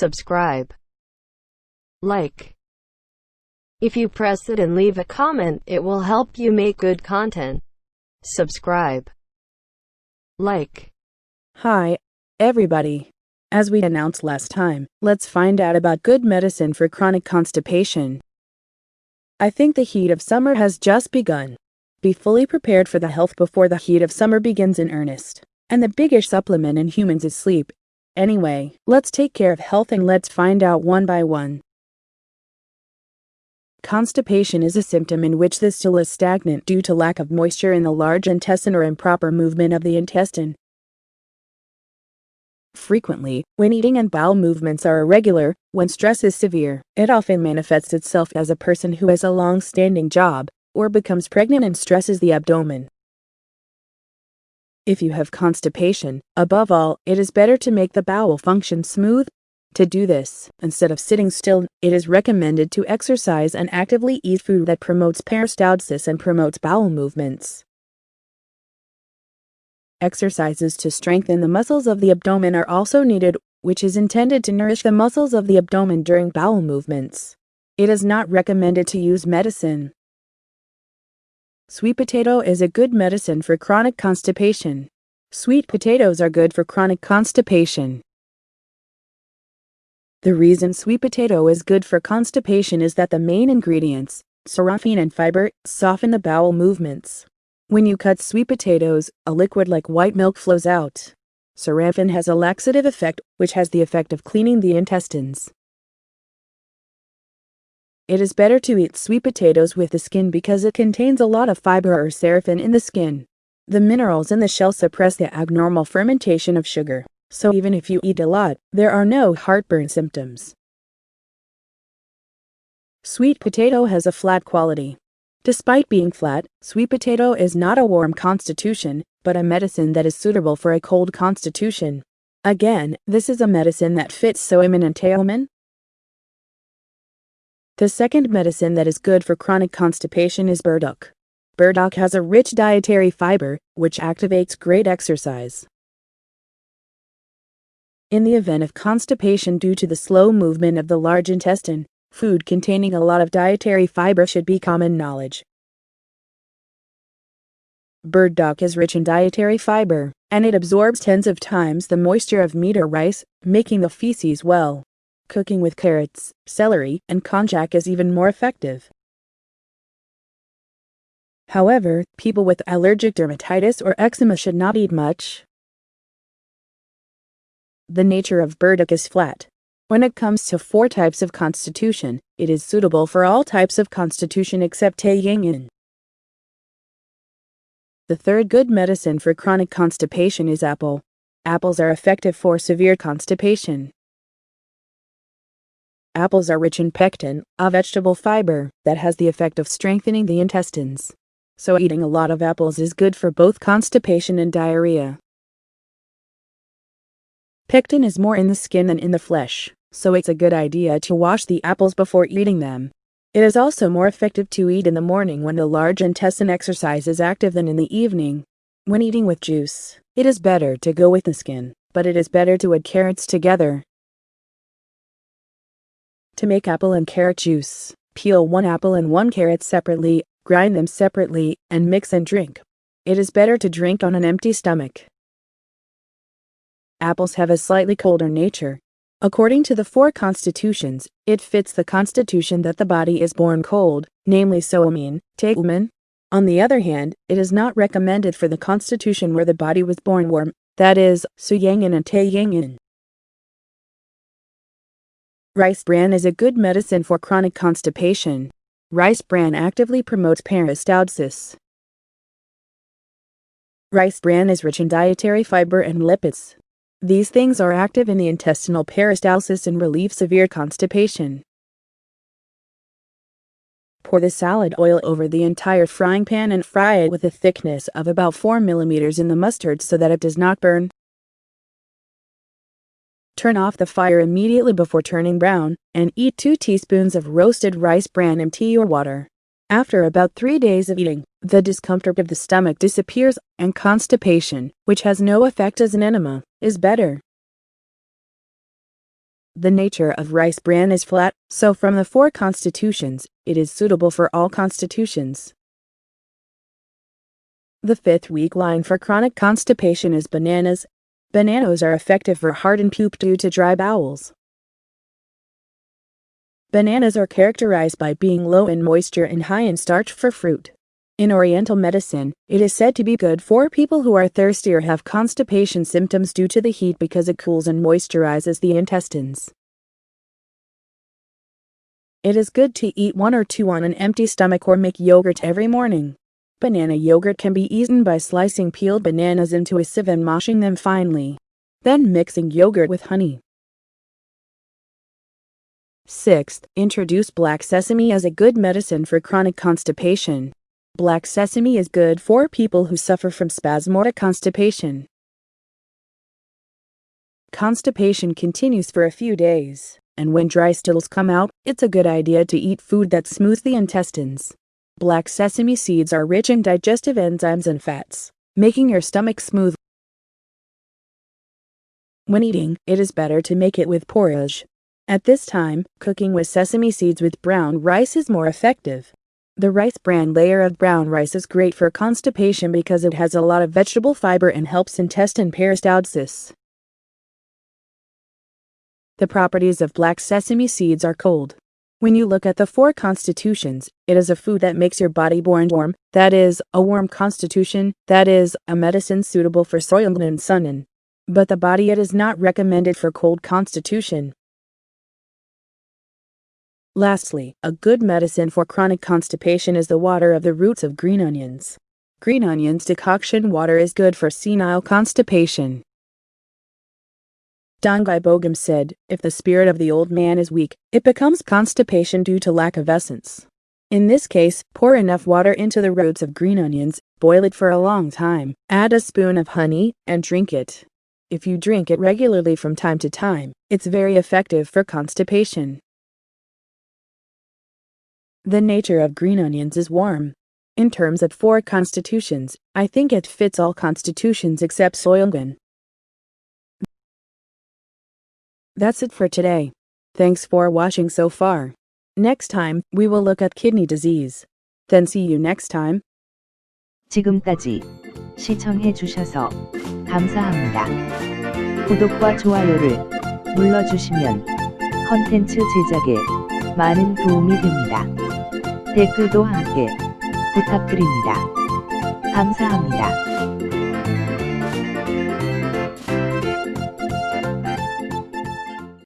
subscribe, like. If you press it and leave a comment, it will help you make good content. Subscribe, like. Hi, everybody. As we announced last time, let's find out about good medicine for chronic constipation. I think the heat of summer has just begun. Be fully prepared for the health before the heat of summer begins in earnest. And the biggest supplement in humans is sleep. Anyway, let's take care of health and let's find out one by one. Constipation is a symptom in which the stool is stagnant due to lack of moisture in the large intestine or improper movement of the intestine. Frequently, when eating and bowel movements are irregular, when stress is severe, it often manifests itself as a person who has a long-standing job, or becomes pregnant and stresses the abdomen. If you have constipation, above all, it is better to make the bowel function smooth. To do this, instead of sitting still, it is recommended to exercise and actively eat food that promotes peristalsis and promotes bowel movements. Exercises to strengthen the muscles of the abdomen are also needed, which is intended to nourish the muscles of the abdomen during bowel movements. It is not recommended to use medicine. Sweet potato is a good medicine for chronic constipation. Sweet potatoes are good for chronic constipation. The reason sweet potato is good for constipation is that the main ingredients, seraphine and fiber, soften the bowel movements. When you cut sweet potatoes, a liquid like white milk flows out. Seraphine has a laxative effect, which has the effect of cleaning the intestines. It is better to eat sweet potatoes with the skin because it contains a lot of fiber or seraphine in the skin. The minerals in the shell suppress the abnormal fermentation of sugar. So even if you eat a lot, there are no heartburn symptoms. Sweet potato has a flat quality. Despite being flat, sweet potato is not a warm constitution, but a medicine that is suitable for a cold constitution. Again, this is a medicine that fits Sesame and Tailman. The second medicine that is good for chronic constipation is Burdock. Burdock has a rich dietary fiber, which activates great exercise. In the event of constipation due to the slow movement of the large intestine, food containing a lot of dietary fiber should be common knowledge. Burdock is rich in dietary fiber, and it absorbs tens of times the moisture of meat or rice, making the feces well. Cooking with carrots, celery, and konjac is even more effective. However, people with allergic dermatitis or eczema should not eat much. The nature of burdock is flat. When it comes to 4 types of constitution, it is suitable for all types of constitution except Taiyingin. The third good medicine for chronic constipation is apple. Apples are effective for severe constipation. Apples are rich in pectin, a vegetable fiber that has the effect of strengthening the intestines. So eating a lot of apples is good for both constipation and diarrhea. Pectin is more in the skin than in the flesh, so it's a good idea to wash the apples before eating them. It is also more effective to eat in the morning when the large intestine exercise is active than in the evening. When eating with juice, it is better to go with the skin, but it is better to add carrots together. To make apple and carrot juice, peel 1 apple and 1 carrot separately, grind them separately, and mix and drink. It is better to drink on an empty stomach. Apples have a slightly colder nature. According to the 4 constitutions, it fits the constitution that the body is born cold, namely Sesame, Tailman. On the other hand, it is not recommended for the constitution where the body was born warm, that is, Suyangin and Taiyingin. Rice bran is a good medicine for chronic constipation. Rice bran actively promotes peristalsis. Rice bran is rich in dietary fiber and lipids. These things are active in the intestinal peristalsis and relieve severe constipation. Pour the salad oil over the entire frying pan and fry it with a thickness of about 4 mm in the mustard so that it does not burn. Turn off the fire immediately before turning brown, and eat 2 teaspoons of roasted rice bran in tea or water. After about 3 days of eating, the discomfort of the stomach disappears, and constipation, which has no effect as an enema, is better. The nature of rice bran is flat, so from the 4 constitutions, it is suitable for all constitutions. The 5th weak line for chronic constipation is bananas. Bananas are effective for hardened puke due to dry bowels. Bananas are characterized by being low in moisture and high in starch for fruit. In Oriental medicine, it is said to be good for people who are thirsty or have constipation symptoms due to the heat because it cools and moisturizes the intestines. It is good to eat 1 or 2 on an empty stomach or make yogurt every morning. Banana yogurt can be eaten by slicing peeled bananas into a sieve and mashing them finely, then mixing yogurt with honey. 6th, introduce black sesame as a good medicine for chronic constipation. Black sesame is good for people who suffer from spasmodic constipation. Constipation continues for a few days, and when dry stools come out, it's a good idea to eat food that smooths the intestines. Black sesame seeds are rich in digestive enzymes and fats, making your stomach smooth. When eating, it is better to make it with porridge. At this time, cooking with sesame seeds with brown rice is more effective. The rice bran layer of brown rice is great for constipation because it has a lot of vegetable fiber and helps intestine peristalsis. The properties of black sesame seeds are cold. When you look at the 4 constitutions, it is a food that makes your body born warm, that is, a warm constitution, that is, a medicine suitable for soiled and sunnin. But the body it is not recommended for cold constitution. Lastly, a good medicine for chronic constipation is the water of the roots of green onions. Green onions decoction water is good for senile constipation. Dongai Bogum said, if the spirit of the old man is weak, it becomes constipation due to lack of essence. In this case, pour enough water into the roots of green onions, boil it for a long time, add a spoon of honey, and drink it. If you drink it regularly from time to time, it's very effective for constipation. The nature of green onions is warm. In terms of 4 constitutions, I think it fits all constitutions except Soilgan. That's it for today. Thanks for watching so far. Next time, we will look at kidney disease. Then see you next time. 지금까지 시청해 주셔서 감사합니다. 구독과 좋아요를 눌러주시면 컨텐츠 제작에 많은 도움이 됩니다. 댓글도 함께 부탁드립니다. 감사합니다.